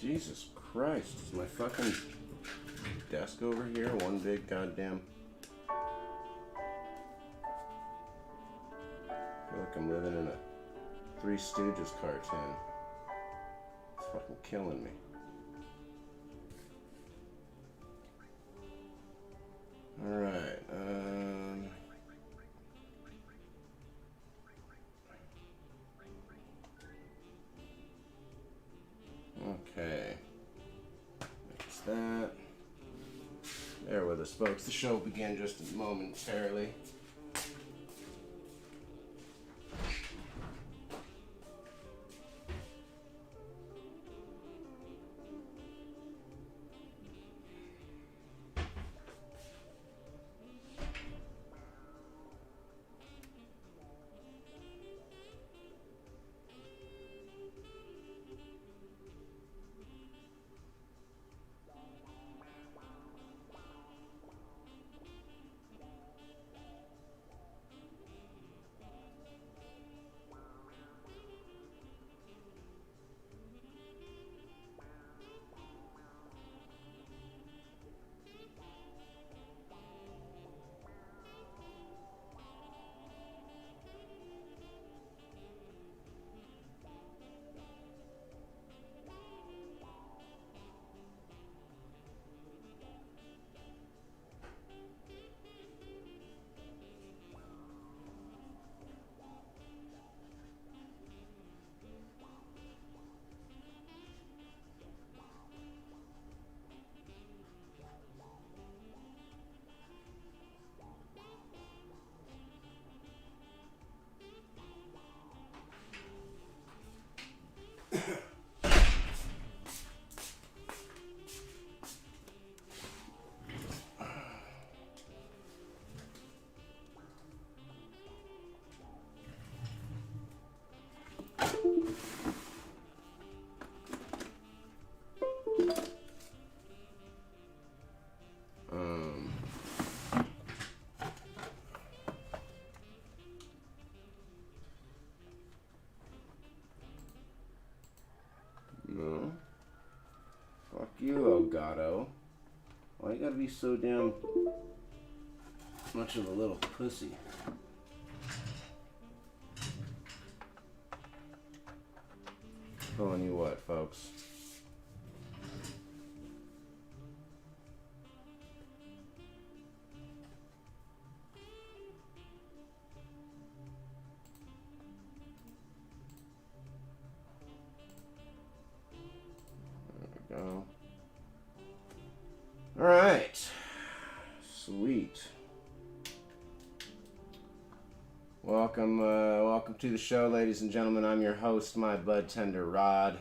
Jesus Christ. Is my fucking desk over here one big goddamn... I feel like I'm living in a Three Stooges cartoon. It's fucking killing me. Alright, okay. That's that. Bear with us, folks. The show will begin just momentarily. No. Fuck you, Elgato. Why you gotta be so damn much of a little pussy? Telling you what, folks. There we go. All right. Sweet. Welcome to the show, ladies and gentlemen. I'm your host, my bud tender Rod,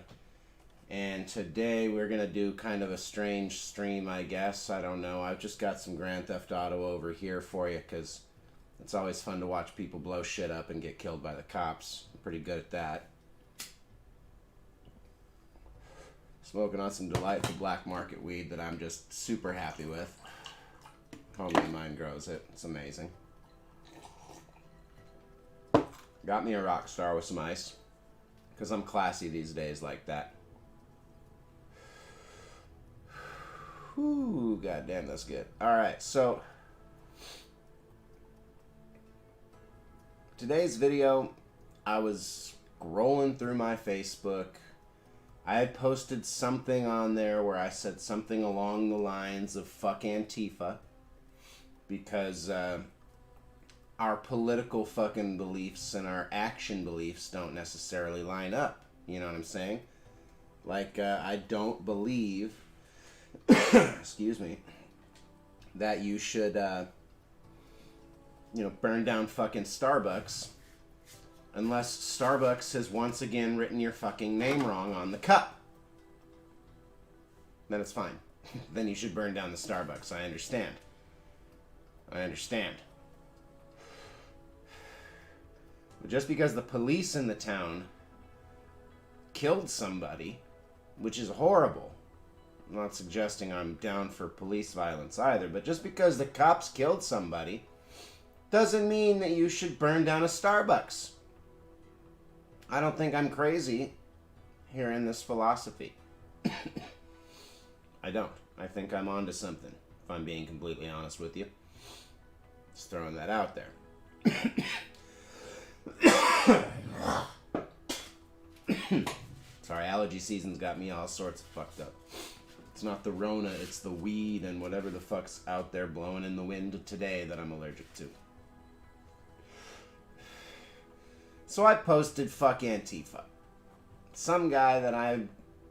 and today we're gonna do kind of a strange stream, I guess. I don't know. I've just got some Grand Theft Auto over here for you because it's always fun to watch people blow shit up and get killed by the cops. I'm pretty good at that. Smoking on some delightful black market weed that I'm just super happy with. Homie of mine grows it. It's amazing. Got me a rock star with some ice, because I'm classy these days like that. Whew, goddamn, that's good. Alright, so today's video, I was scrolling through my Facebook. I had posted something on there where I said something along the lines of fuck Antifa, because our political fucking beliefs and our action beliefs don't necessarily line up. You know what I'm saying? Like, I don't believe, excuse me, that you should, burn down fucking Starbucks unless Starbucks has once again written your fucking name wrong on the cup. Then it's fine. Then you should burn down the Starbucks. I understand. I understand. But just because the police in the town killed somebody, which is horrible. I'm not suggesting I'm down for police violence either, but just because the cops killed somebody doesn't mean that you should burn down a Starbucks. I don't think I'm crazy here in this philosophy. I don't. I think I'm onto something, if I'm being completely honest with you. Just throwing that out there. Sorry, allergy season's got me all sorts of fucked up. It's not the Rona, it's the weed and whatever the fuck's out there blowing in the wind today that I'm allergic to. So I posted fuck Antifa. Some guy that I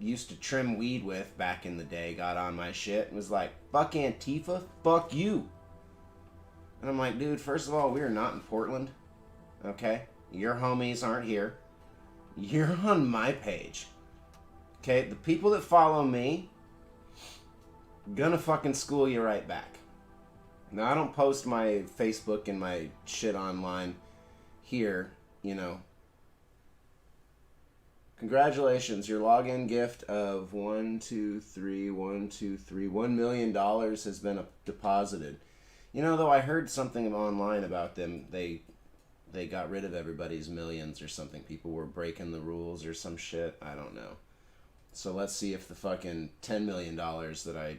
used to trim weed with back in the day got on my shit and was like, fuck Antifa? Fuck you. And I'm like, dude, first of all, we are not in Portland. Okay? Your homies aren't here. You're on my page. Okay? The people that follow me, gonna fucking school you right back. Now, I don't post my Facebook and my shit online here, you know. Congratulations, your login gift of $1 million has been deposited. You know, though, I heard something online about them. They got rid of everybody's millions or something. People were breaking the rules or some shit. I don't know. So let's see if the fucking $10 million that I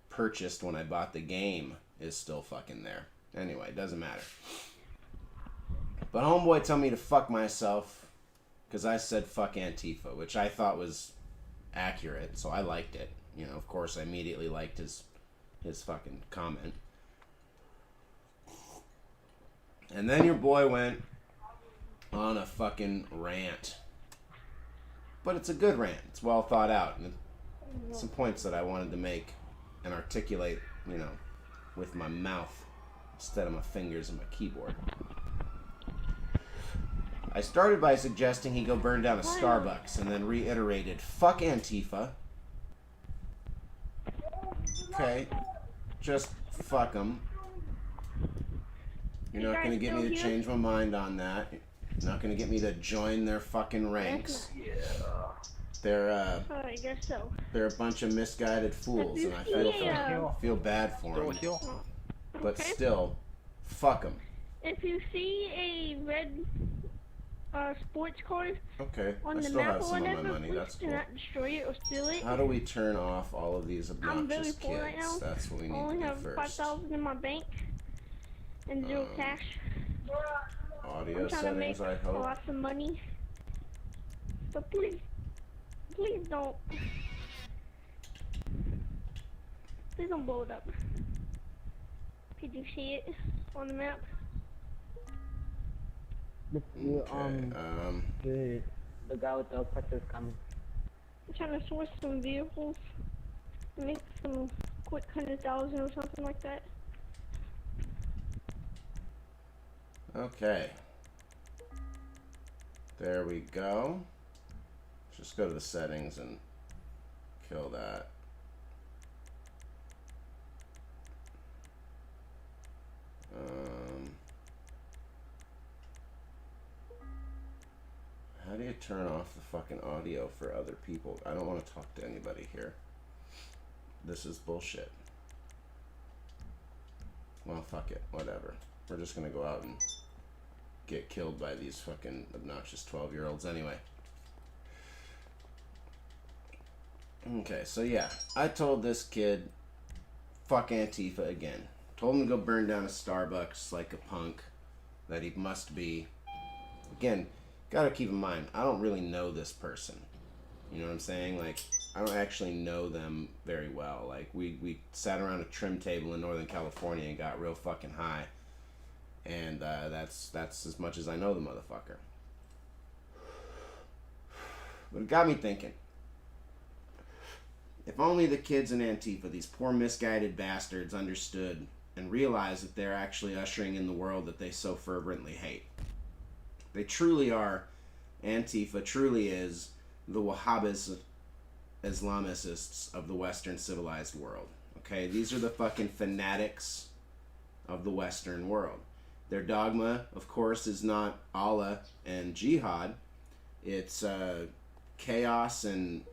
purchased when I bought the game is still fucking there. Anyway, it doesn't matter. But homeboy told me to fuck myself because I said fuck Antifa, which I thought was accurate, so I liked it. You know, of course, I immediately liked his fucking comment. And then your boy went on a fucking rant. But it's a good rant. It's well thought out. And some points that I wanted to make and articulate, you know, with my mouth instead of my fingers and my keyboard. I started by suggesting he go burn down a Starbucks and then reiterated, fuck Antifa. Okay. Just fuck them. You're not going to get me to change my mind on that. You're not going to get me to join their fucking ranks. Yeah. I guess so. They're a bunch of misguided fools, and I feel bad for them. But still, fuck them. If you see a red sports car on the map or whatever, please do not destroy it or steal it. How do we turn off all of these obnoxious I'm very poor kids? right now. That's what we need I only to do have first. 5,000 in my bank and zero cash. Audio I'm trying settings, to make I hope. lots of money. So please don't. Please don't blow it up. Could you see it on the map? The guy with the pressure coming. I'm trying to source some vehicles and make some quick 100,000 or something like that. Okay. There we go. Just go to the settings and kill that. How do you turn off the fucking audio for other people? I don't want to talk to anybody here. This is bullshit. Well, fuck it. Whatever. We're just gonna go out and get killed by these fucking obnoxious 12-year-olds anyway. Okay, so yeah. I told this kid, fuck Antifa again. Told him to go burn down a Starbucks like a punk that he must be. Again, gotta keep in mind, I don't really know this person. You know what I'm saying? Like, I don't actually know them very well. Like, we sat around a trim table in Northern California and got real fucking high. And that's as much as I know the motherfucker. But it got me thinking. If only the kids in Antifa, these poor misguided bastards, understood and realized that they're actually ushering in the world that they so fervently hate. They truly are. Antifa truly is the Wahhabis Islamicists of the Western civilized world. Okay? These are the fucking fanatics of the Western world. Their dogma, of course, is not Allah and jihad. It's chaos and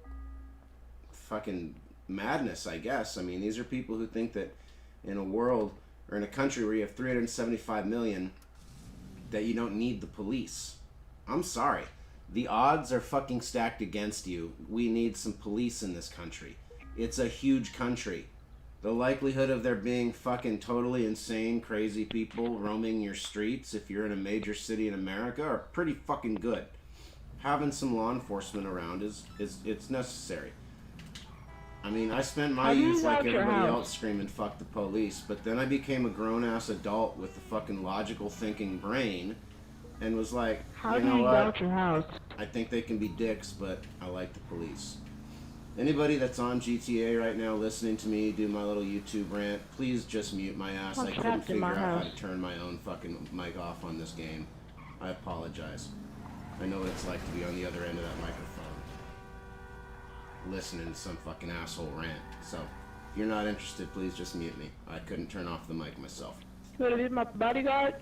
fucking madness, I guess. I mean, these are people who think that in a world or in a country where you have 375 million, that you don't need the police. I'm sorry. The odds are fucking stacked against you. We need some police in this country. It's a huge country. The likelihood of there being fucking totally insane, crazy people roaming your streets if you're in a major city in America are pretty fucking good. Having some law enforcement around is it's necessary. I mean, I spent my youth like everybody else screaming fuck the police, but then I became a grown-ass adult with a fucking logical thinking brain and was like, you know what? Your house? I think they can be dicks, but I like the police. Anybody that's on GTA right now listening to me do my little YouTube rant, please just mute my ass. I couldn't figure out how to turn my own fucking mic off on this game. I apologize. I know what it's like to be on the other end of that microphone listening to some fucking asshole rant. So, if you're not interested, please just mute me. I couldn't turn off the mic myself. You wanna be my bodyguard?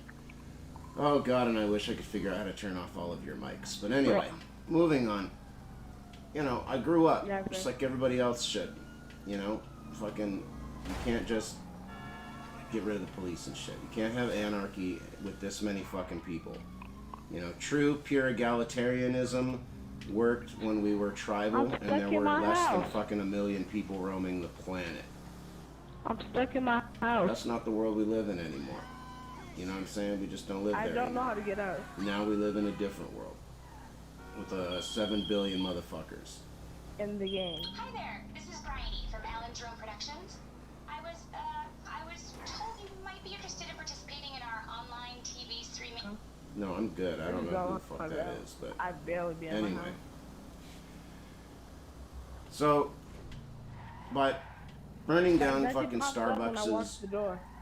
Oh god, and I wish I could figure out how to turn off all of your mics. But anyway, moving on. You know, I grew up just like everybody else should. You know, fucking, you can't just get rid of the police and shit. You can't have anarchy with this many fucking people. You know, true, pure egalitarianism worked when we were tribal and there were less than fucking 1 million people roaming the planet. I'm stuck in my house. That's not the world we live in anymore. You know what I'm saying? We just don't live there I don't know how to get out. Now we live in a different world. With 7 billion motherfuckers. In the game. Hi there, this is Bryony from Alan Jerome Productions. I was told you might be interested in participating in our online TV streaming. No, I'm good. I don't know who the fuck that is, but I barely be in anyway. my house. So, but burning down fucking Starbucks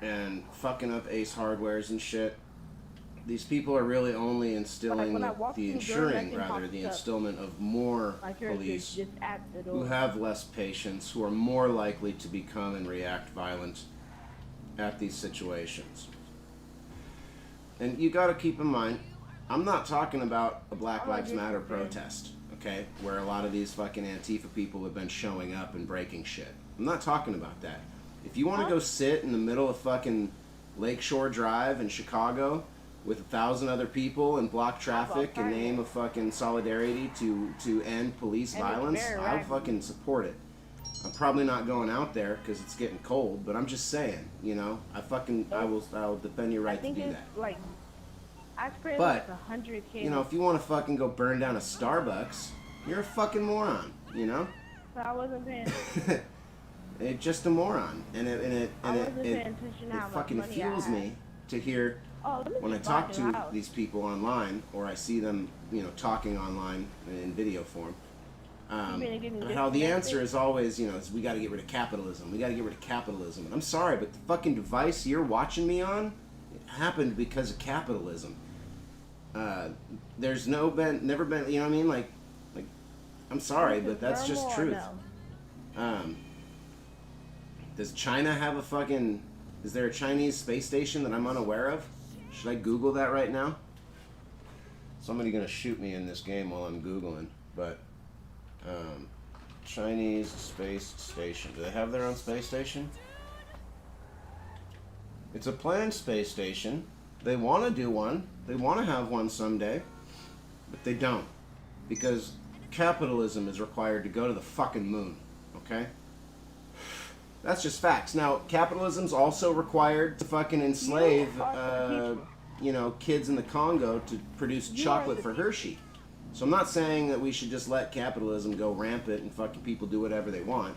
and fucking up Ace Hardwares and shit, these people are really only instilling the instillment of more police who have less patience, who are more likely to become and react violent at these situations. And you gotta keep in mind, I'm not talking about a Black Lives Matter protest, okay? Where a lot of these fucking Antifa people have been showing up and breaking shit. I'm not talking about that. If you want to go sit in the middle of fucking Lakeshore Drive in Chicago with 1,000 other people and block traffic in name of fucking solidarity to end police violence, I'll fucking support it. I'm probably not going out there because it's getting cold, but I'm just saying, you know, I'll defend your right to do that. Like, but, you know, if you want to fucking go burn down a Starbucks, you're a fucking moron, you know? I wasn't paying. It's just a moron, and it fucking fuels me to hear when I talk to these people online, or I see them, you know, talking online in video form. How the answer is always, you know, is we got to get rid of capitalism. We got to get rid of capitalism. And I'm sorry, but the fucking device you're watching me on happened because of capitalism. There's never been, you know what I mean? Like, I'm sorry, but that's just truth. Does China have a fucking... Is there a Chinese space station that I'm unaware of? Should I Google that right now? Somebody's gonna shoot me in this game while I'm Googling, but... Chinese space station. Do they have their own space station? It's a planned space station. They want to do one. They want to have one someday. But they don't. Because capitalism is required to go to the fucking moon. Okay? That's just facts. Now, capitalism's also required to fucking enslave, you know, kids in the Congo to produce chocolate for Hershey. So I'm not saying that we should just let capitalism go rampant and fucking people do whatever they want.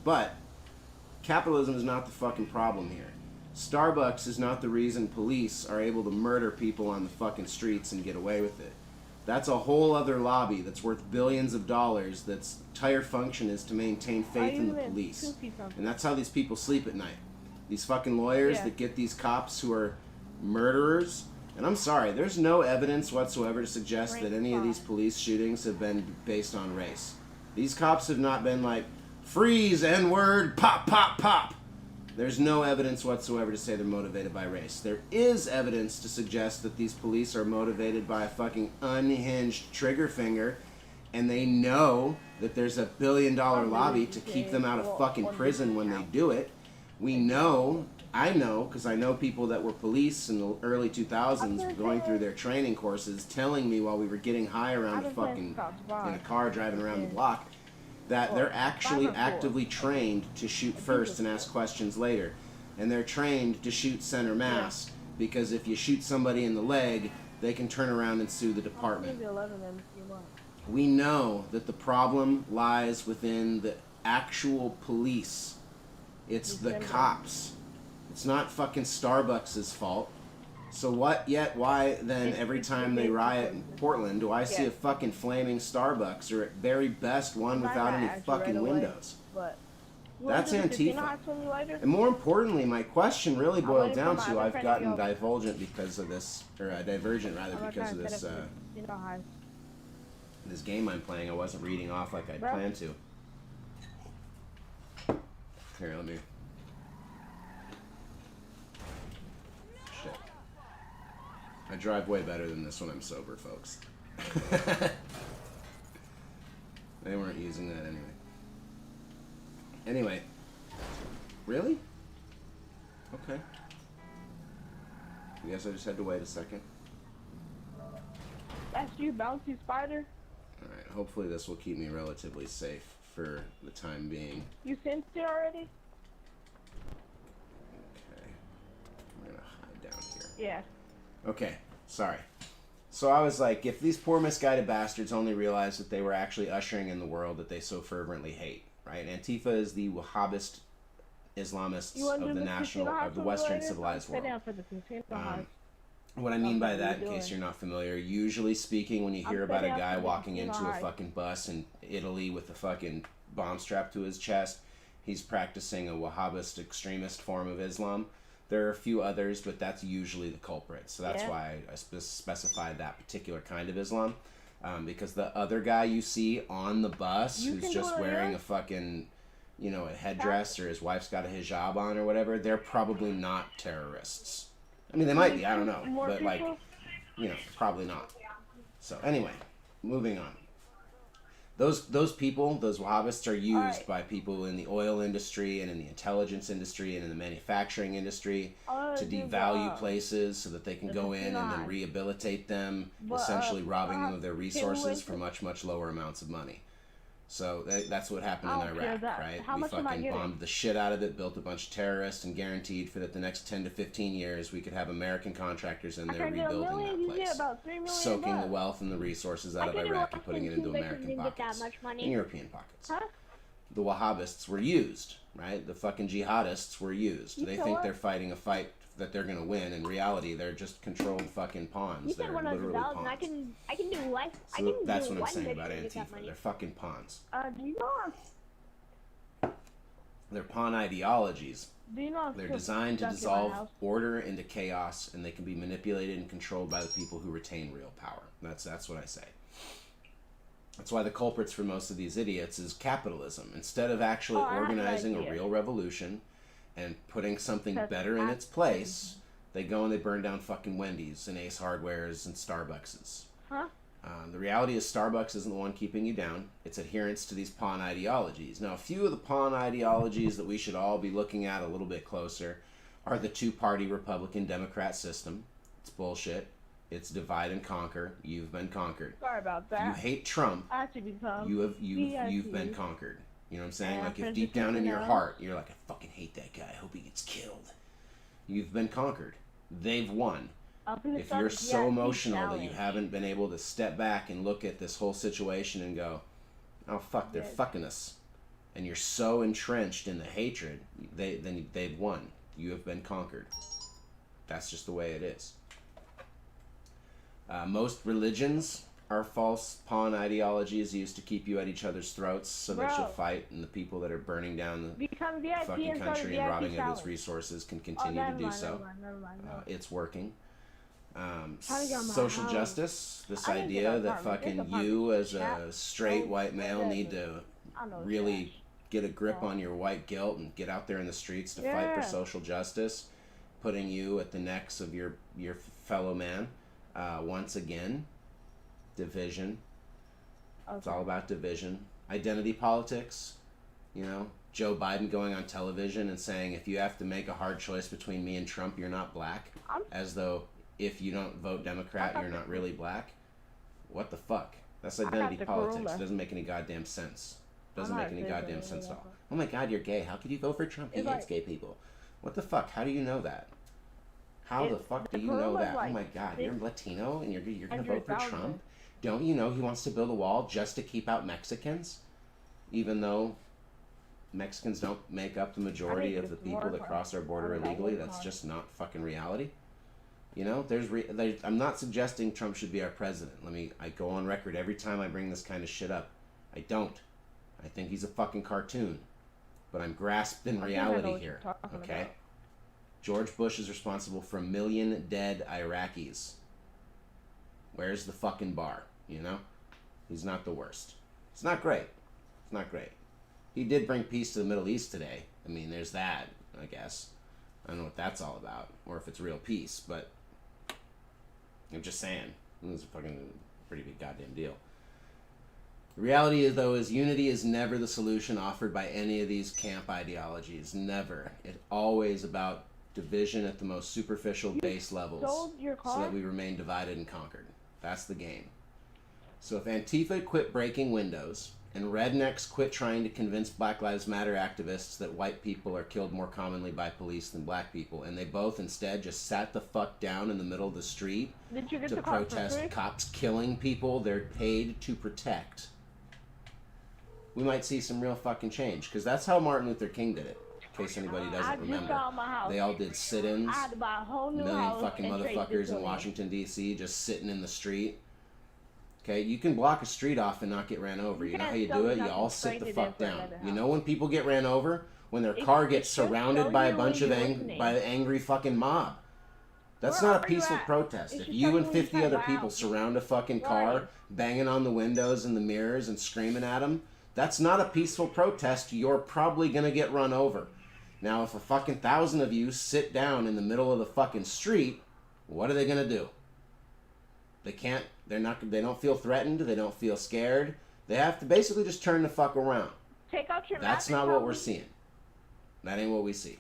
But capitalism is not the fucking problem here. Starbucks is not the reason police are able to murder people on the fucking streets and get away with it. That's a whole other lobby that's worth billions of dollars that's entire function is to maintain faith in the police. And that's how these people sleep at night. These fucking lawyers that get these cops who are murderers. And I'm sorry, there's no evidence whatsoever to suggest that any of these police shootings have been based on race. These cops have not been like, freeze, N-word, pop, pop, pop. There's no evidence whatsoever to say they're motivated by race. There is evidence to suggest that these police are motivated by a fucking unhinged trigger finger, and they know that there's $1 billion lobby to keep them out of fucking prison when they do it. We know I know, because I know people that were police in the early 2000s going through their training courses, telling me while we were getting high around the fucking, in a car driving around the block, that they're actually actively trained to shoot first and ask questions later. And they're trained to shoot center mass, because if you shoot somebody in the leg, they can turn around and sue the department. We know that the problem lies within the actual police. It's the cops. It's not fucking Starbucks' fault. So why then every time they riot in Portland do I see a fucking flaming Starbucks, or at very best one without any fucking windows? That's Antifa. And more importantly, my question really boiled down to, I've gotten divergent because of this, or divergent rather, because of this this game I'm playing. I wasn't reading off like I'd planned to. Here, let me... Shit. I drive way better than this when I'm sober, folks. They weren't using that anyway. Anyway. Really? Okay. I guess I just had to wait a second. That's you, bouncy spider. Alright, hopefully this will keep me relatively safe for the time being. You sensed it already? Okay. I'm gonna hide down here. Yeah. Okay, sorry. So I was like, if these poor misguided bastards only realized that they were actually ushering in the world that they so fervently hate, right? Antifa is the Wahhabist Islamists of the Western civilized world. What I mean by that, in case you're not familiar, usually speaking, when you hear about a guy walking into a fucking bus in Italy with a fucking bomb strapped to his chest, he's practicing a Wahhabist extremist form of Islam. There are a few others, but that's usually the culprit. So that's why I specified that particular kind of Islam. Because the other guy you see on the bus, who's just wearing a fucking, you know, a headdress, or his wife's got a hijab on or whatever, they're probably not terrorists. I mean, they might be, I don't know. But, like, you know, probably not. So, anyway, moving on. Those people, those Wahhabists, are used by people in the oil industry and in the intelligence industry and in the manufacturing industry to devalue places so that they can go in and then rehabilitate them, essentially robbing them of their resources for much, much lower amounts of money. So that's what happened in Iraq, right? We fucking bombed the shit out of it, built a bunch of terrorists, and guaranteed for that the next 10 to 15 years we could have American contractors in there rebuilding that place, soaking the wealth and the resources out of Iraq and putting it into American pockets and European pockets. The Wahhabists were used, right? The fucking jihadists were used. They think they're fighting a fight that they're gonna win. In reality, they're just controlled fucking pawns. They're literally pawns. I can do life. So that's what I'm saying about Antifa. They're fucking pawns. Do you know? They're pawn ideologies. Do you know? They're designed to dissolve order into chaos, and they can be manipulated and controlled by the people who retain real power. That's what I say. That's why the culprits for most of these idiots is capitalism. Instead of actually organizing a real revolution and putting something better in its place, they go and they burn down fucking Wendy's and Ace Hardwares and Starbuckses. The reality is Starbucks isn't the one keeping you down. It's adherence to these pawn ideologies. Now, a few of the pawn ideologies that we should all be looking at a little bit closer are the two-party Republican-Democrat system. It's bullshit. It's divide and conquer. You've been conquered. Sorry about that. You hate Trump. You've been conquered. You know what I'm saying? Like, if deep down in your heart, you're like, I fucking hate that guy. I hope he gets killed. You've been conquered. They've won. If you're so emotional that you haven't been able to step back and look at this whole situation and go, oh, fuck, they're fucking us. And you're so entrenched in the hatred, then they've won. You have been conquered. That's just the way it is. Most religions are false pawn ideologies used to keep you at each other's throats so that you'll fight, and the people that are burning down the fucking country and robbing of its resources can continue to do so. It's working. Social justice, this idea that fucking you as a straight white male need to really get a grip on your white guilt and get out there in the streets to fight for social justice, putting you at the necks of your fellow man. Once again, division. It's all about division. Identity politics, you know, Joe Biden going on television and saying, if you have to make a hard choice between me and Trump, you're not black. As though if you don't vote Democrat, you're not really black. What the fuck? That's identity politics. It doesn't make any goddamn sense. Doesn't make any goddamn sense at all. Oh my god, you're gay. How could you vote for Trump? He hates gay people. What the fuck? How do you know that? How the fuck do you know that? Oh my god, you're Latino and you're gonna vote for Trump? Don't you know he wants to build a wall just to keep out Mexicans? Even though Mexicans don't make up the majority of the people that cross our border illegally, that's just not fucking reality. You know, I'm not suggesting Trump should be our president. I go on record every time I bring this kind of shit up. I don't. I think he's a fucking cartoon. But I'm grasped in reality here, okay? George Bush is responsible for 1 million dead Iraqis. Where's the fucking bar, you know? He's not the worst. It's not great. It's not great. He did bring peace to the Middle East today. I mean, there's that, I guess. I don't know what that's all about, or if it's real peace, but I'm just saying. It was a fucking pretty big goddamn deal. The reality, though, is unity is never the solution offered by any of these camp ideologies. Never. It's always about division at the most superficial base levels so that we remain divided and conquered. That's the game. So if Antifa quit breaking windows and rednecks quit trying to convince Black Lives Matter activists that white people are killed more commonly by police than black people, and they both instead just sat the fuck down in the middle of the street to protest cops killing people they're paid to protect, we might see some real fucking change. Because that's how Martin Luther King did it, in case anybody doesn't remember. They all did sit-ins, a million fucking motherfuckers in Washington, D.C. just sitting in the street. Okay, you can block a street off and not get ran over. You know how you do it? You all sit the fuck down. You know when people get ran over? When their car gets surrounded by a bunch of angry fucking mob. That's not a peaceful protest. If you and 50 other people surround a fucking car, banging on the windows and the mirrors and screaming at them, that's not a peaceful protest. You're probably gonna get run over. Now, if a fucking 1,000 of you sit down in the middle of the fucking street, what are they gonna do? They can't. They don't feel threatened. They don't feel scared. They have to basically just turn the fuck around. Take out your That's not what we're seeing. That ain't what we see.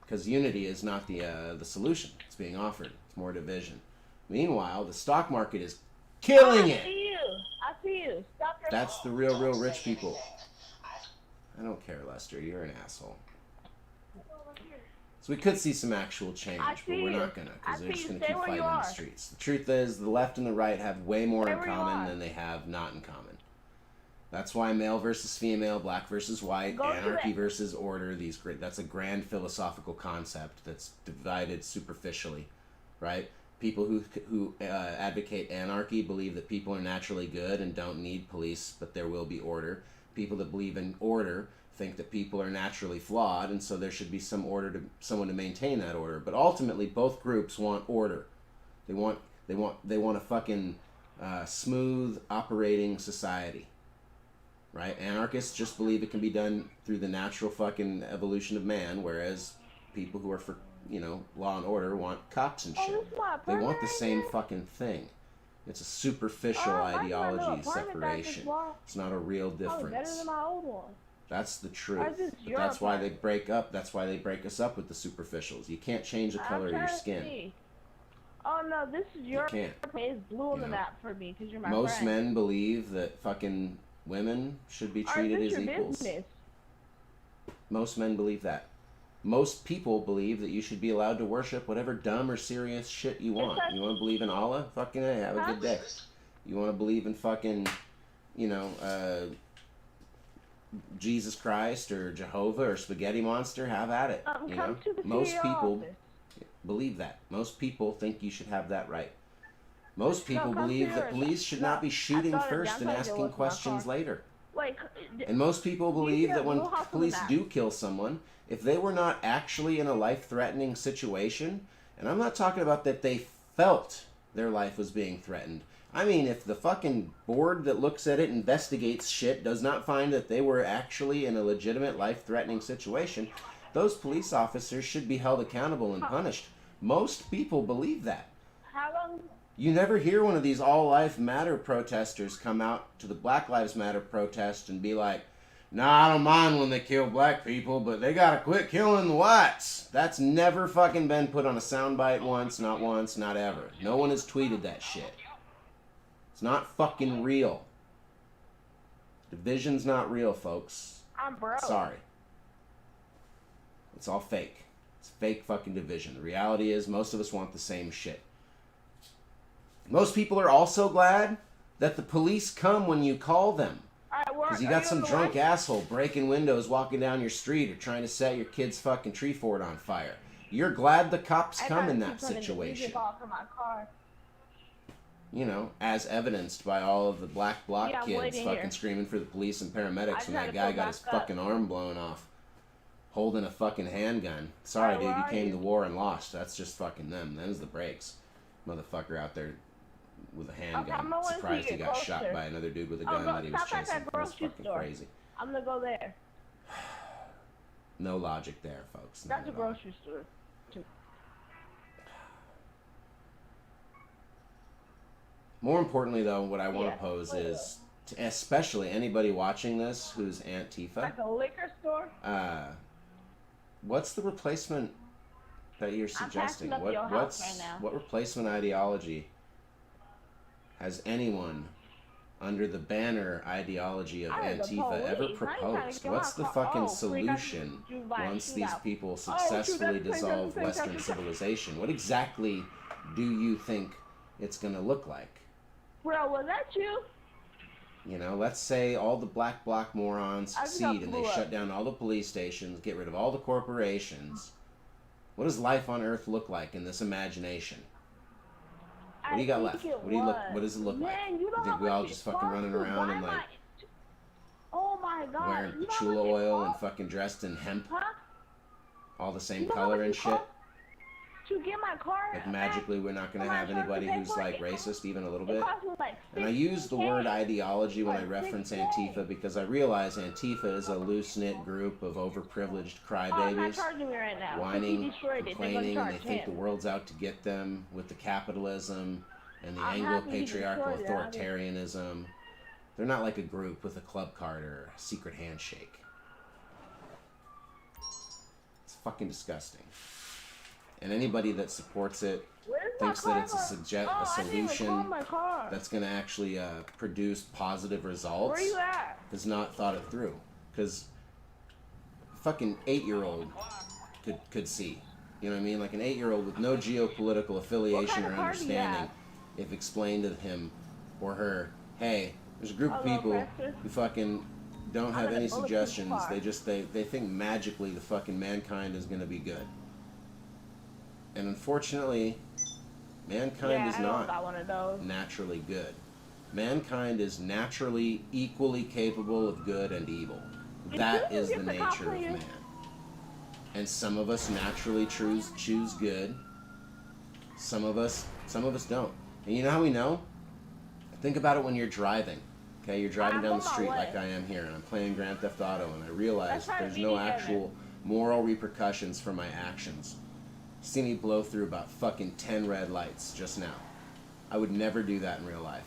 Because unity is not the solution. It's being offered. It's more division. Meanwhile, the stock market is killing it. I see you. Stop your That's the real rich people. I don't care, Lester. You're an asshole. So we could see some actual change, but we're not gonna, because they're just gonna keep fighting in the streets. The truth is, the left and the right have way more in common than they have not in common. That's why male versus female, black versus white, anarchy versus order. That's a grand philosophical concept that's divided superficially, right? People who advocate anarchy believe that people are naturally good and don't need police, but there will be order. People that believe in order think that people are naturally flawed, and so there should be someone to maintain that order. But ultimately, both groups want order. They want a fucking smooth operating society, right? Anarchists just believe it can be done through the natural fucking evolution of man, whereas people who are for law and order want cops and shit. They want the same fucking thing. It's a superficial ideology separation. It's not a real difference. Better than my old one. That's the truth. But that's why they break up. That's why they break us up with the superficials. You can't change the color of your skin. Oh no, this is your. You can't. It's blue on the map for me because you're my Most friend. men believe that fucking women should be treated as equals. Business? Most men believe that. Most people believe that you should be allowed to worship whatever dumb or serious shit you want. You want to believe in Allah? Fucking hey, have a good day. You want to believe in fucking, Jesus Christ or Jehovah or Spaghetti Monster? Have at it. Most people believe that. Most people think you should have that right. Most people believe that police should not be shooting first and asking questions later. And most people believe that when police do kill someone, if they were not actually in a life-threatening situation, and I'm not talking about that they felt their life was being threatened. I mean, if the fucking board that looks at it, investigates shit, does not find that they were actually in a legitimate life-threatening situation, those police officers should be held accountable and punished. Most people believe that. How long? You never hear one of these All Life Matter protesters come out to the Black Lives Matter protest and be like, nah, I don't mind when they kill black people, but they gotta quit killing the whites. That's never fucking been put on a soundbite once, not ever. No one has tweeted that shit. It's not fucking real. Division's not real, folks. I'm broke. Sorry. It's all fake. It's fake fucking division. The reality is most of us want the same shit. Most people are also glad that the police come when you call them. Because you got some drunk asshole breaking windows, walking down your street, or trying to set your kid's fucking tree fort on fire. You're glad the cops come in that situation. You know, as evidenced by all of the black bloc kids fucking screaming for the police and paramedics when that guy got his fucking arm blown off. Holding a fucking handgun. Sorry, dude, you came to war and lost. That's just fucking them. Them's the breaks. Motherfucker out there with a handgun. Surprised he got shot by another dude with a gun that he was chasing. That's fucking crazy. I'm gonna go there. No logic there, folks. That's a grocery store. More importantly, though, what I want to pose is, to especially anybody watching this who's antifa. Like a liquor store? What's the replacement that you're suggesting? What replacement ideology has anyone under the banner ideology of Antifa ever proposed? What's the fucking solution once these people successfully dissolve Western civilization? What exactly do you think it's going to look like? Bro, was that you? You know, let's say all the black bloc morons succeed and they shut down all the police stations, get rid of all the corporations. What does life on Earth look like in this imagination? What do you got left? What does it look like? You think we all just fucking running around and like wearing patchouli oil and fucking dressed in hemp? All the same color and shit? To get my car, like magically we're not going to have anybody who's like racist even a little bit. And I use the word ideology when I reference Antifa because I realize Antifa is a loose-knit group of overprivileged crybabies whining, complaining, and they think the world's out to get them with the capitalism and the Anglo-patriarchal authoritarianism. They're not like a group with a club card or a secret handshake. It's fucking disgusting. And anybody that supports it thinks that it's a solution that's going to actually produce positive results has not thought it through. Because a fucking 8-year-old could see. You know what I mean? Like an 8-year-old with no geopolitical affiliation or understanding, if explained to him or her, hey, there's a group of people who fucking don't have any suggestions. They think magically the fucking mankind is going to be good. And unfortunately, mankind is not naturally good. Mankind is naturally equally capable of good and evil. That is the nature of man. And some of us naturally choose good. Some of us don't. And you know how we know? Think about it when you're driving. Okay, you're driving down the street like I am here, and I'm playing Grand Theft Auto, and I realize there's no actual moral repercussions for my actions. See me blow through about fucking 10 red lights just now. I would never do that in real life.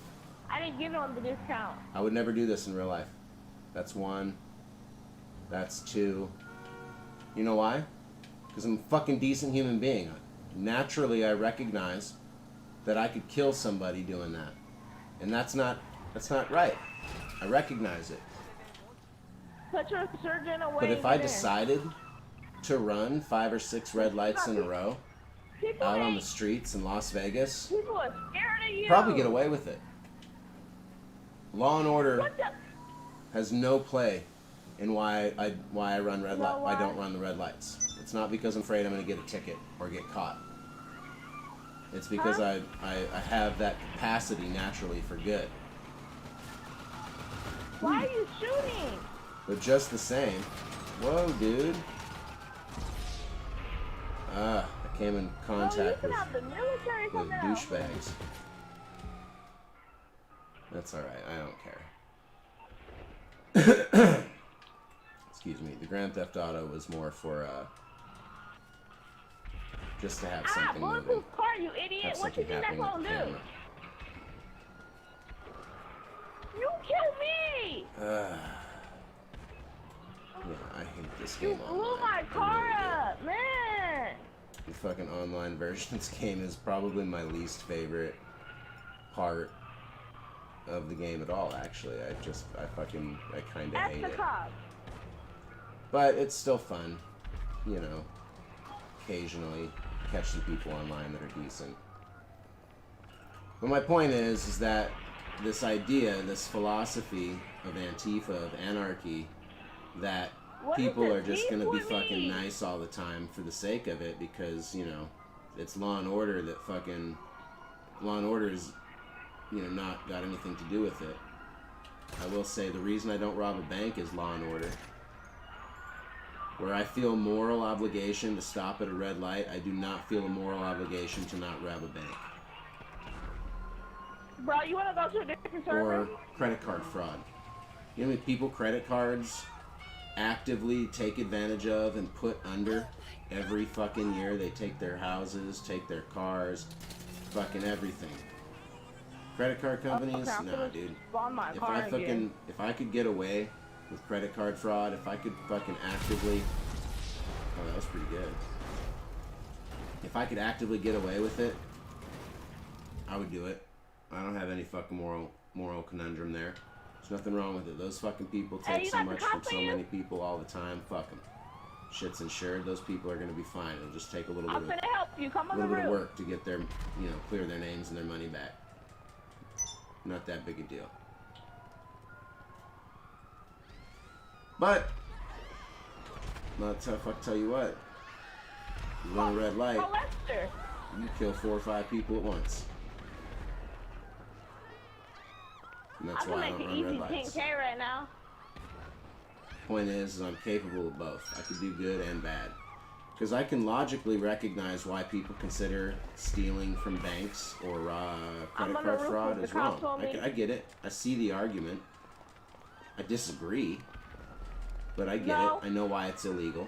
I didn't get on the discount. I would never do this in real life. That's 1. That's 2. You know why? Because I'm a fucking decent human being. Naturally, I recognize that I could kill somebody doing that. And that's not right. I recognize it. Put your surgeon away. But if I decided to run 5 or 6 red lights in a row out on the streets in Las Vegas, people are scared of you. Probably get away with it. Law and order has no play in why I run red light. I don't run the red lights. It's not because I'm afraid I'm going to get a ticket or get caught. It's because I have that capacity naturally for good. Why are you shooting? But just the same, whoa, dude. I came in contact with douchebags. That's alright, I don't care. Excuse me, the Grand Theft Auto was more for, just to have something moving. Car, you idiot. What you think that's gonna do? kill me! Yeah, I hate this game. You blew my car up, man! The fucking online version of this game is probably my least favorite part of the game at all, actually. I kind of hate it. But it's still fun, you know. Occasionally catch some people online that are decent. But my point is that this philosophy of Antifa, of anarchy, that people are just going to be fucking nice all the time for the sake of it because, you know, it's law and order that fucking... Law and order's, you know, not got anything to do with it. I will say the reason I don't rob a bank is law and order. Where I feel moral obligation to stop at a red light, I do not feel a moral obligation to not rob a bank. Bro, you wanna go to a different server? Or credit card fraud. You know how many people credit cards actively take advantage of and put under every fucking year? They take their houses, take their cars, fucking everything. Credit card companies? Nah, dude. If I could get away with credit card fraud, if I could fucking actively... Oh, that was pretty good. If I could actively get away with it, I would do it. I don't have any fucking moral conundrum there. There's nothing wrong with it. Those fucking people take so much from so many people all the time. Fuck them. Shit's insured. Those people are going to be fine. It'll just take a little bit of work to get their, you know, clear their names and their money back. Not that big a deal. But, I'll tell you what. You run a red light, you kill 4 or 5 people at once. And that's why I don't run red lights. Right now. Point is I'm capable of both. I could do good and bad. Because I can logically recognize why people consider stealing from banks or credit card fraud as wrong. I get it. I see the argument. I disagree. But I get it. I know why it's illegal.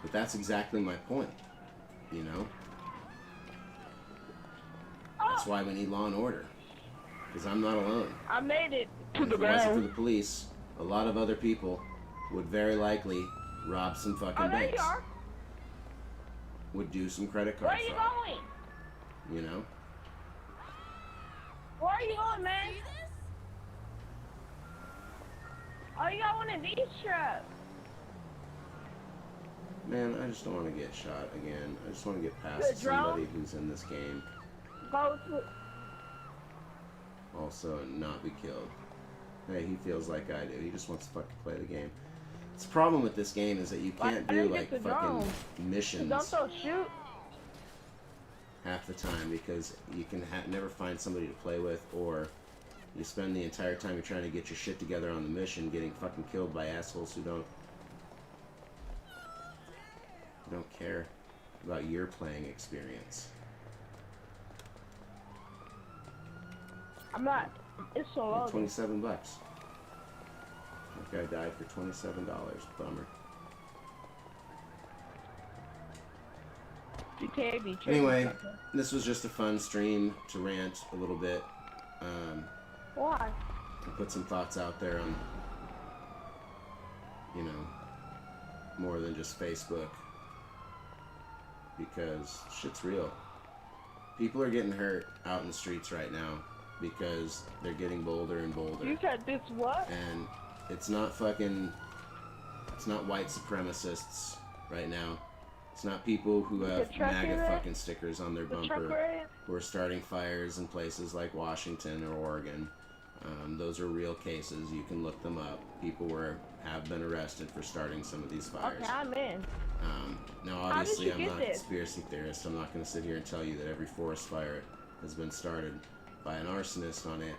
But that's exactly my point. You know? That's why we need law and order. Because I'm not alone. I made it to the ground. If it wasn't for the police, a lot of other people would very likely rob some fucking banks. There you are. Would do some credit card fraud. Where are you going? You know? Where are you going, man? Oh, you got one of these trucks. Man, I just don't want to get shot again. I just want to get past somebody who's in this game. Go to... Also, not be killed. Hey, he feels like I do. He just wants to fucking play the game. The problem with this game is that you can't do, like, fucking missions shoot half the time because you can never find somebody to play with, or you spend the entire time you're trying to get your shit together on the mission getting fucking killed by assholes who don't care about your playing experience. I'm not. It's so low. $27. That guy died for $27. Bummer. Anyway, this was just a fun stream to rant a little bit. Why? I put some thoughts out there on, you know, more than just Facebook. Because shit's real. People are getting hurt out in the streets right now because they're getting bolder and bolder. You said this what? And it's not fucking... It's not white supremacists right now. It's not people who have MAGA fucking stickers on their bumper who are starting fires in places like Washington or Oregon. Those are real cases. You can look them up. People have been arrested for starting some of these fires. Okay, I'm in. Now, obviously, I'm not a conspiracy theorist. I'm not going to sit here and tell you that every forest fire has been started by an arsonist on it,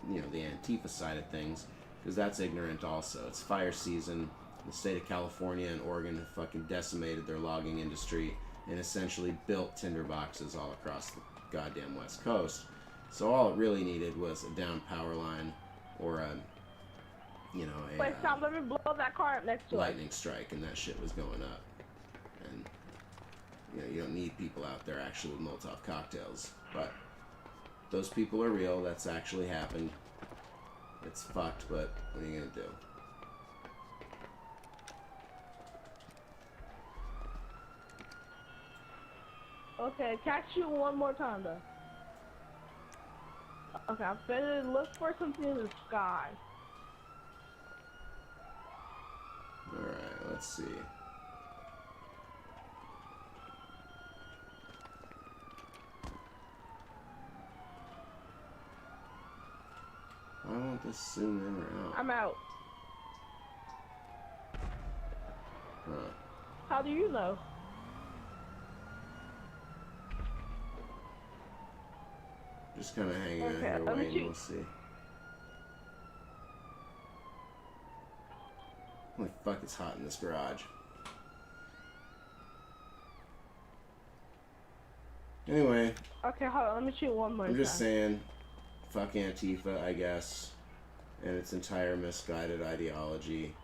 you know, the Antifa side of things, because that's ignorant also. It's fire season. The state of California and Oregon have fucking decimated their logging industry and essentially built tinder boxes all across the goddamn West Coast. So all it really needed was a down power line or a, you know, Wait, stop, let me blow that car up next to lightning strike, and that shit was going up. And you know, you don't need people out there actually with Molotov cocktails. But those people are real. That's actually happened. It's fucked, but what are you gonna do? Okay, catch you one more time though. Okay, I'm finna look for something in the sky. Alright, let's see. I want this zoom in or out. I'm out. Huh. How do you know? Just kind of hanging out here waiting, we'll see. Holy fuck, it's hot in this garage. Anyway. Okay, hold on, let me shoot one more time. I'm just saying, fuck Antifa, I guess, and its entire misguided ideology.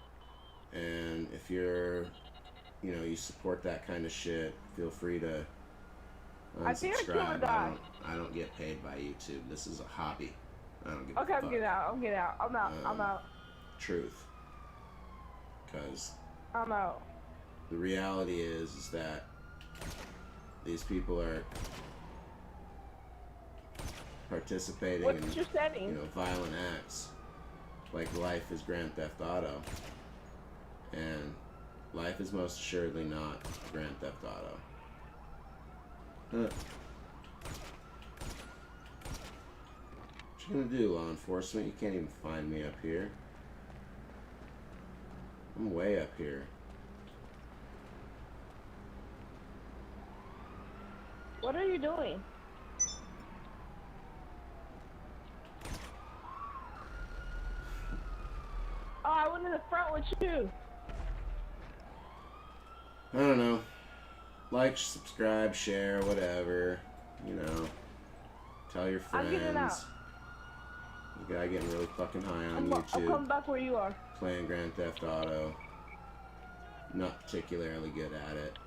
And if you're, you know, you support that kind of shit, feel free to unsubscribe. I don't get paid by YouTube. This is a hobby. I don't give a fuck. I'm getting out. I'm out. I'm out. Truth. Because I'm out. the reality is that these people are participating in, you know, violent acts. Like life is Grand Theft Auto. And life is most assuredly not Grand Theft Auto. What you gonna do, law enforcement? You can't even find me up here. I'm way up here. What are you doing? Oh, I went in the front with you. I don't know. Like, subscribe, share, whatever. You know. Tell your friends. I'm getting out. The guy getting really fucking high on YouTube. I'll come back where you are. Playing Grand Theft Auto. Not particularly good at it.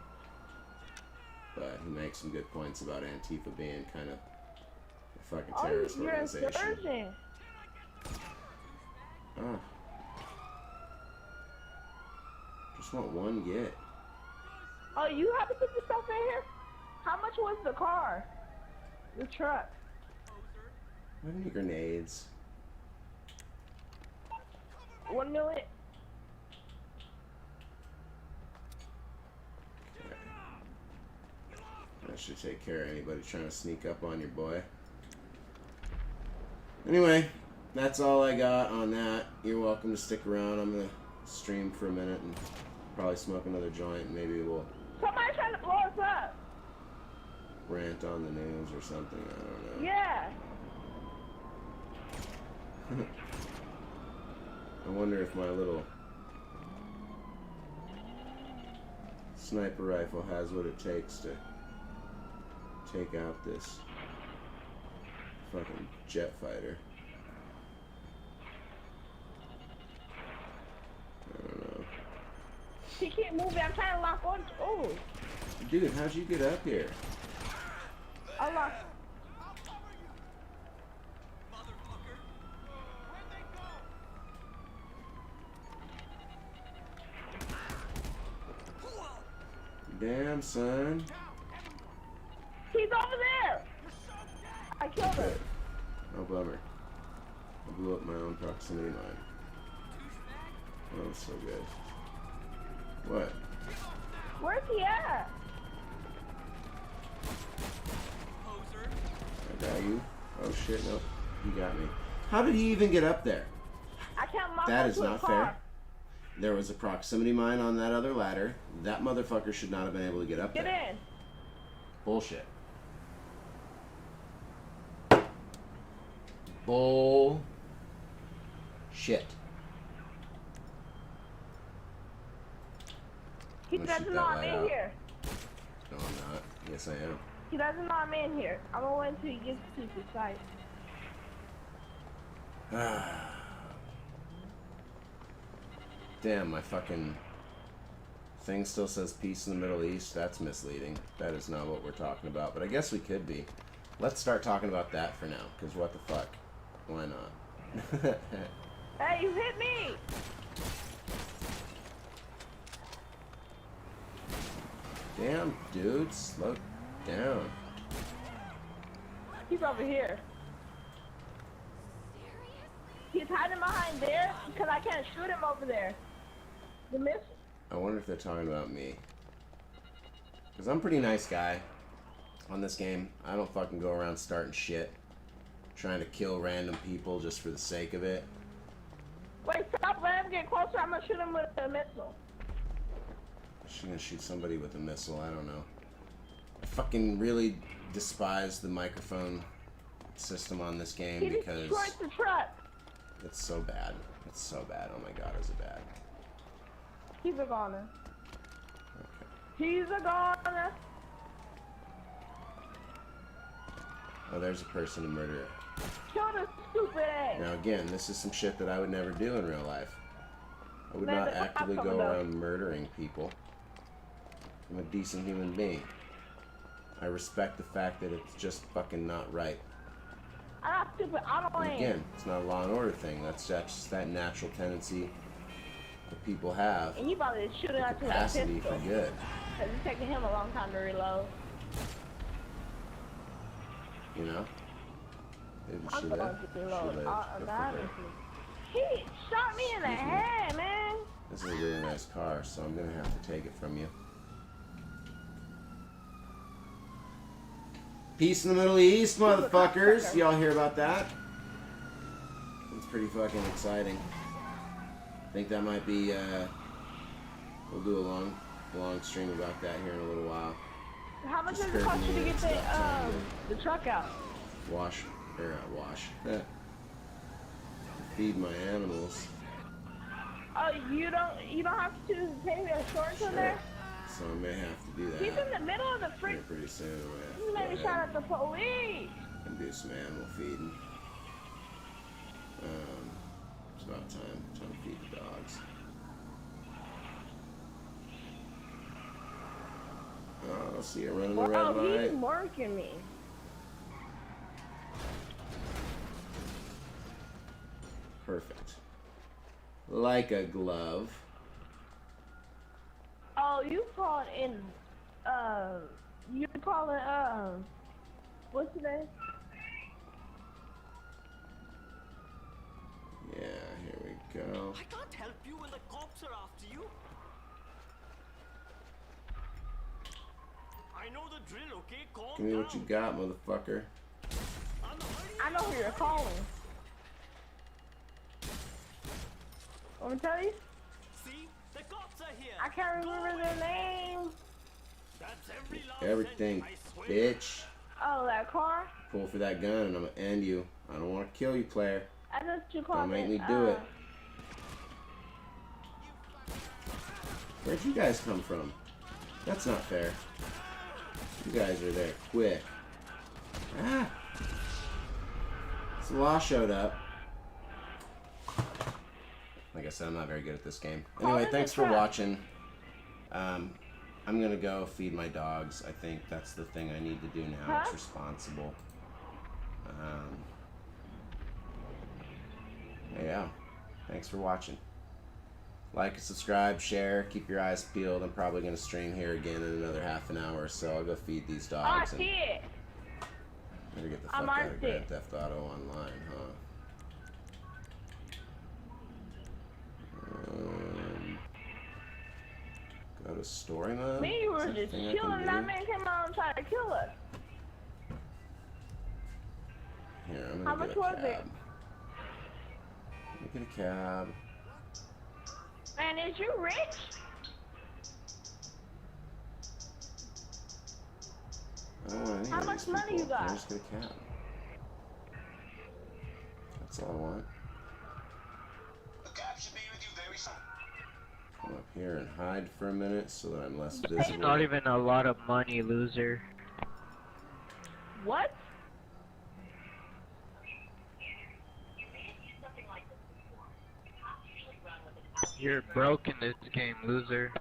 But he makes some good points about Antifa being kind of a fucking terrorist organization. Oh. Just want one get. Oh, you have to put this stuff in here? How much was the car? The truck? I have any grenades? 1 million? Okay. That should take care of anybody trying to sneak up on your boy. Anyway, that's all I got on that. You're welcome to stick around. I'm gonna stream for a minute and probably smoke another joint, and maybe we'll... Somebody's trying to blow us up! Rant on the news or something, I don't know. Yeah! I wonder if my little sniper rifle has what it takes to take out this fucking jet fighter. I don't know. He can't move it. I'm trying to lock on. Oh. Dude, how'd you get up here? I locked. Damn, son. He's over there. I killed him. Oh, bummer. I blew up my own proximity mine. Oh, that's so good. What? Where's he at? I got you. Oh shit, no. He got me. How did he even get up there? I can't lock That is onto a not car. fair. There was a proximity mine on that other ladder. That motherfucker should not have been able to get up there. Get in. Bullshit. Bull. Shit. He doesn't know I'm in here. No, I'm not. Yes, I am. He doesn't know I'm in here. I'm gonna wait until he gets to the site. Damn, my fucking Thing still says peace in the Middle East. That's misleading. That is not what we're talking about, but I guess we could be. Let's start talking about that for now, because what the fuck? Why not? Hey, you hit me! Damn, dude, slow down. He's over here. He's hiding behind there because I can't shoot him over there. The miss? I wonder if they're talking about me. Because I'm a pretty nice guy on this game. I don't fucking go around starting shit. Trying to kill random people just for the sake of it. Wait, stop, let him get closer. I'm gonna shoot him with a missile. She's gonna shoot somebody with a missile, I don't know. I fucking really despise the microphone system on this game because destroyed the truck. It's so bad. It's so bad. Oh my god, is it bad? He's a goner. Okay. He's a goner. Oh, there's a person to murder. Kill the stupid ass. Now again, this is some shit that I would never do in real life. I would not actively go around murdering people. I'm a decent human being. I respect the fact that it's just fucking not right. I'm not stupid. I don't And again, it's not a law and order thing. That's just that natural tendency that people have. And you probably shooting out to a capacity pistol. for good. Because it's taking him a long time to reload. You know? Maybe I'm she going lived. to reload. Good for her. He shot me in the head, man. This is a really nice car, so I'm gonna have to take it from you. Peace in the Middle East, motherfuckers! Y'all hear about that? It's pretty fucking exciting. I think that might be, we'll do a long stream about that here in a little while. How much does it cost you to get the truck out? Wash. Feed my animals. Oh, you don't have to pay the insurance in there? So I may have to do that. He's in the middle of the freak. Yeah, pretty soon. You made me shout at the police. And do some animal feeding. It's about time to feed the dogs. Oh, I see you running the red light. Oh, he's marking me. Perfect. Like a glove. Oh, you call it in, you call it, what's the name? Yeah, here we go. I can't help you when the cops are after you. I know the drill, okay? Calm Give me what you got, motherfucker. I know who you're calling. Want me to tell you? See? The cops are here. I can't remember their name. That's every last Everything, cent, I swear. bitch. Oh, that car? Pull for that gun and I'm gonna end you. I don't want to kill you, player. I just you call Don't it. make me do it. Where'd you guys come from? That's not fair. You guys are there quick. Ah! So Law showed up. Like I said, I'm not very good at this game. Anyway, thanks for watching. I'm gonna go feed my dogs. I think that's the thing I need to do now. It's responsible. Yeah. Thanks for watching. Like, subscribe, share, keep your eyes peeled. I'm probably gonna stream here again in another half an hour or so. I'll go feed these dogs. I see it. Better get the fuck out of Grand Theft Auto Online, huh? Go to story mode? Me, you were just chilling. That man came out and tried to kill us. Here, I'm How gonna much get a was cab. it? Let me get a cab. Man, is you rich? I don't want any How of much these money people. you got? I'll just get a cab. That's all I want. The cab should be with you very soon. Come up here and hide for a minute so that I'm less visible. Not even a lot of money, loser. What? You're broke in this game, loser.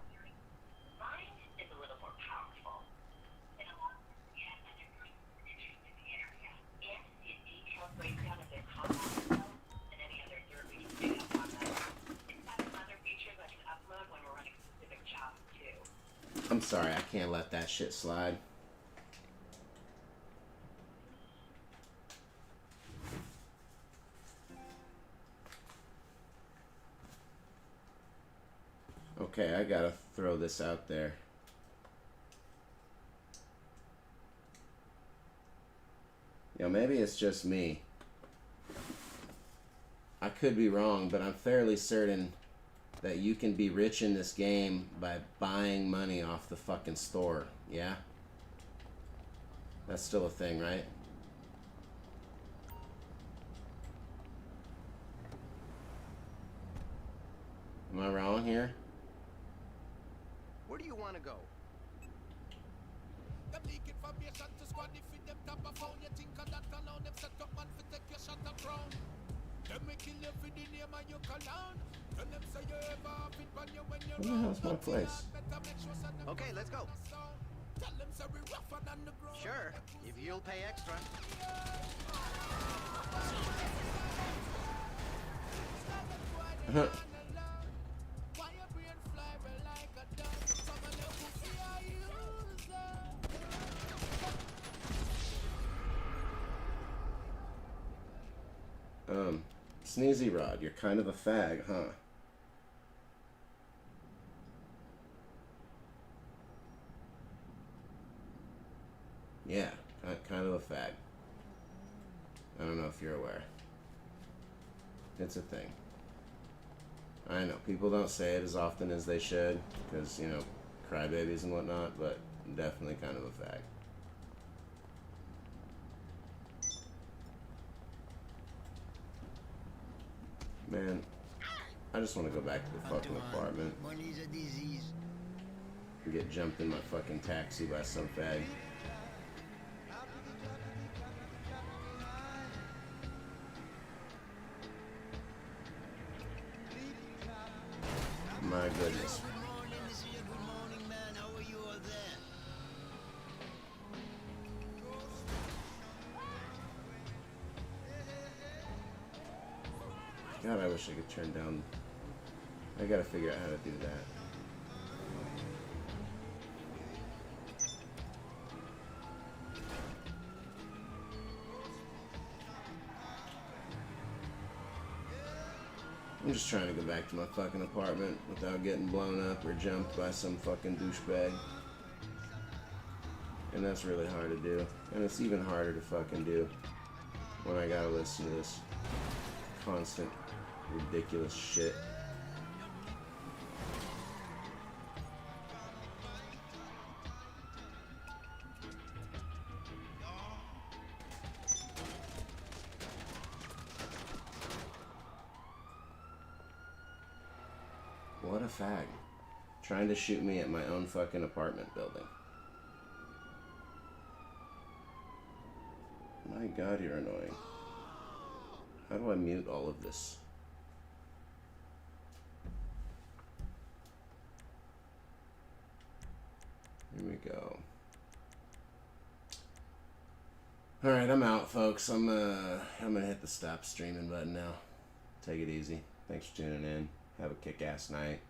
sorry, I can't let that shit slide. Okay, I gotta throw this out there. You know, maybe it's just me. I could be wrong, but I'm fairly certain that you can be rich in this game by buying money off the fucking store. Yeah? That's still a thing, right? Am I wrong here? Where do you want to go? Where the hell's my place? Okay, let's go. Sure, if you'll pay extra. Sneezy Rod, you're kind of a fag, huh? Yeah, kind of a fag. I don't know if you're aware. It's a thing. I know, people don't say it as often as they should, because, you know, crybabies and whatnot, but definitely kind of a fag. Man, I just want to go back to the fucking apartment. Money's a disease. And get jumped in my fucking taxi by some fag. My goodness. God, I wish I could turn down. I gotta figure out how to do that. I'm just trying to go back to my fucking apartment without getting blown up or jumped by some fucking douchebag. And that's really hard to do. And it's even harder to fucking do when I gotta listen to this constant ridiculous shit. What a fag. Trying to shoot me at my own fucking apartment building. My God, you're annoying. How do I mute all of this? Here we go. Alright, I'm out, folks. I'm gonna hit the stop streaming button now. Take it easy. Thanks for tuning in. Have a kick-ass night.